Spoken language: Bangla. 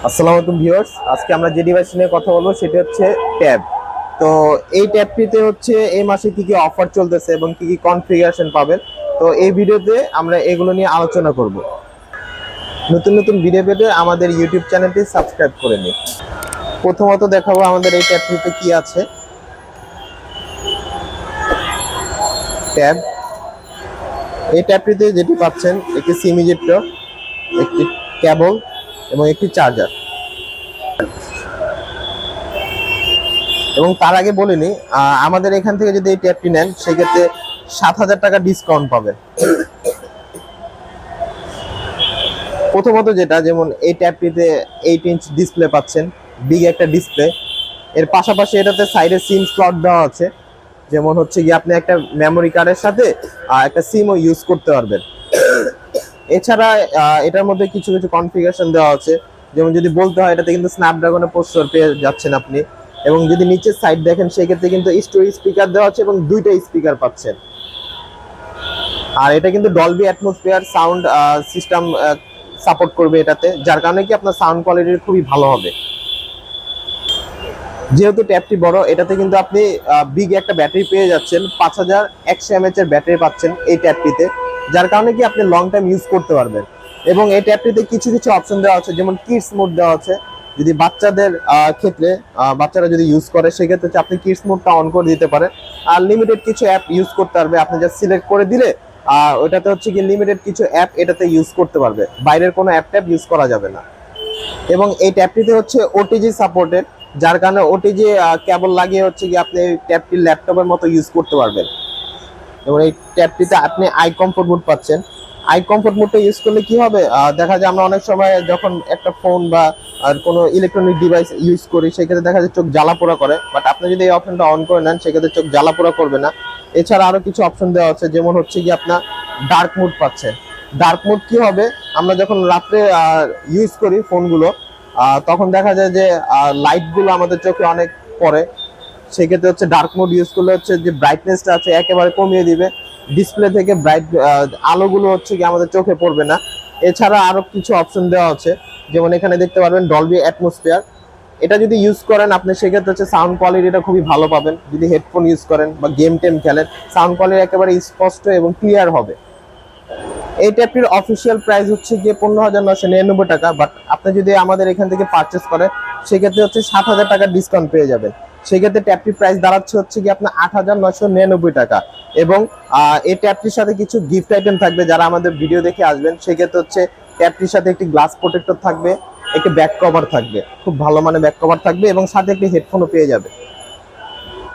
আসসালামু আলাইকুম ভিউয়ার্স, আজকে আমরা যে ডিভাইস নিয়ে কথা বলবো সেটা হচ্ছে ট্যাব। তো এই ট্যাবটিতে হচ্ছে এই মাসে কি কি অফার চলতেছে এবং কি কি কনফিগারেশন পাবেন, তো এই ভিডিওতে আমরা এগুলো নিয়ে আলোচনা করব। নতুন নতুন ভিডিও পেতে আমাদের ইউটিউব চ্যানেলটি সাবস্ক্রাইব করে নিন। প্রথমত দেখাবো আমাদের এই ট্যাবটিতে কি আছে। ট্যাব, এই ট্যাবটিতে যেটি পাচ্ছেন একটি সিম ইজেক্টর, একটি কেবল এবং একটি চার্জার। এবং তার আগে বলিনি, আমাদের এখান থেকে যদি এই ট্যাবটি নেন সেক্ষেত্রে 7,000 টাকা ডিসকাউন্ট পাবেন। প্রথমত যেটা, যেমন এই ট্যাবটিতে 8 ইঞ্চ ডিসপ্লে পাচ্ছেন, বিগ একটা ডিসপ্লে। এর পাশাপাশি এটাতে সাইডে সিম স্লট দেওয়া আছে, যেমন হচ্ছে কি আপনি একটা মেমোরি কার্ডের সাথে একটা সিমও ইউজ করতে পারবেন। এছাড়া এটার মধ্যে কিছু কিছু কনফিগারেশন দেওয়া আছে, যেমন যদি বলতে হয় এটাতে কিন্তু স্ন্যাপড্রাগনের প্রসেসর পেয়ে যাচ্ছেন আপনি। এবং যদি নিচের সাইড দেখেন সেক্ষেত্রে কিন্তু স্টোরি স্পিকার দেওয়া আছে এবং দুইটা স্পিকার পাচ্ছেন। আর এটা কিন্তু Dolby atmosphere sound system support করবে এটাতে, যার কারণে কি আপনার সাউন্ড কোয়ালিটি খুবই ভালো হবে। যেহেতু ট্যাবটি বড়, এটাতে কিন্তু আপনি বিগ একটা ব্যাটারি পেয়ে যাচ্ছেন, 5100 mAh এর ব্যাটারি পাচ্ছেন এই ট্যাবটিতে, যার কারণে কি আপনি লং টাইম ইউজ করতে পারবেন। এবং এই ট্যাবটিতে কিছু কিছু অপশন দেওয়া আছে, যেমন কিডস মোড দেওয়া আছে। যদি বাচ্চাদের ক্ষেত্রে বাচ্চারা যদি ইউজ করে সেক্ষেত্রে আপনি কিডস মোডটা অন করে দিতে পারেন। আর লিমিটেড কিছু অ্যাপ ইউজ করতে পারবে, আপনি যা সিলেক্ট করে দিলে ওইটাতে হচ্ছে কি লিমিটেড কিছু অ্যাপ এটাতে ইউজ করতে পারবে, বাইরের কোনো অ্যাপ ট্যাপ ইউজ করা যাবে না। এবং এই ট্যাবটিতে হচ্ছে ওটিজি সাপোর্টেড, যার কারণে ওটিজি কেবল লাগিয়ে হচ্ছে কি আপনি এই ট্যাবটি ল্যাপটপের মতো ইউজ করতে পারবেন। এবং এই ট্যাবটিতে আপনি আই কমফোর্ট মোড পাচ্ছেন। আই কমফোর্ট মোডটা ইউজ করলে কি হবে, দেখা যায় আমরা অনেক সময় যখন একটা ফোন বা আর কোনো ইলেকট্রনিক ডিভাইস ইউজ করি সেক্ষেত্রে দেখা যায় চোখ জ্বালাপোড়া করে, বাট আপনি যদি এই অপশনটা অন করে নেন সেক্ষেত্রে চোখ জ্বালাপোড়া করবে না। এছাড়া আরো কিছু অপশন দেওয়া আছে, যেমন হচ্ছে কি আপনার ডার্ক মোড পাচ্ছেন। ডার্ক মোড কি হবে, আমরা যখন রাত্রে ইউজ করি ফোনগুলো, তখন দেখা যায় যে লাইটগুলো আমাদের চোখে অনেক পড়ে। সেক্ষেত্রে হচ্ছে ডার্ক মোড ইউজ করলে হচ্ছে যে ব্রাইটনেসটা আছে একেবারে কমিয়ে দিবে, ডিসপ্লে থেকে ব্রাইট আলোগুলো হচ্ছে কি আমাদের চোখে পড়বে না। এছাড়া আরো কিছু অপশন দেওয়া আছে, যেমন এখানে দেখতে পারবেন ডলবি অ্যাটমসফিয়ার। এটা যদি ইউজ করেন আপনি সেক্ষেত্রে হচ্ছে সাউন্ড কোয়ালিটিটা খুবই ভালো পাবেন। যদি হেডফোন ইউজ করেন বা গেম টেম খেলেন, সাউন্ড কোয়ালিটি একেবারে স্পষ্ট এবং ক্লিয়ার হবে। এই ট্যাবটির অফিসিয়াল প্রাইস হচ্ছে গিয়ে 15,999 টাকা, বাট আপনি যদি আমাদের এখান থেকে পারচেস করেন সেক্ষেত্রে হচ্ছে 7,000 টাকার ডিসকাউন্ট পেয়ে যাবেন। সেক্ষেত্রে ট্যাবটির প্রাইস দাঁড়াচ্ছে হচ্ছে কি আপনার 8,999 টাকা। এবং এই ট্যাবটির সাথে কিছু গিফট আইটেম থাকবে, যারা আমাদের ভিডিও দেখে আসবেন সেক্ষেত্রে হচ্ছে ট্যাবটির সাথে একটি গ্লাস প্রোটেক্টর থাকবে, একটি ব্যাক কভার থাকবে, খুব ভালো মানে ব্যাক কভার থাকবে, এবং সাথে একটি হেডফোনও পেয়ে যাবে।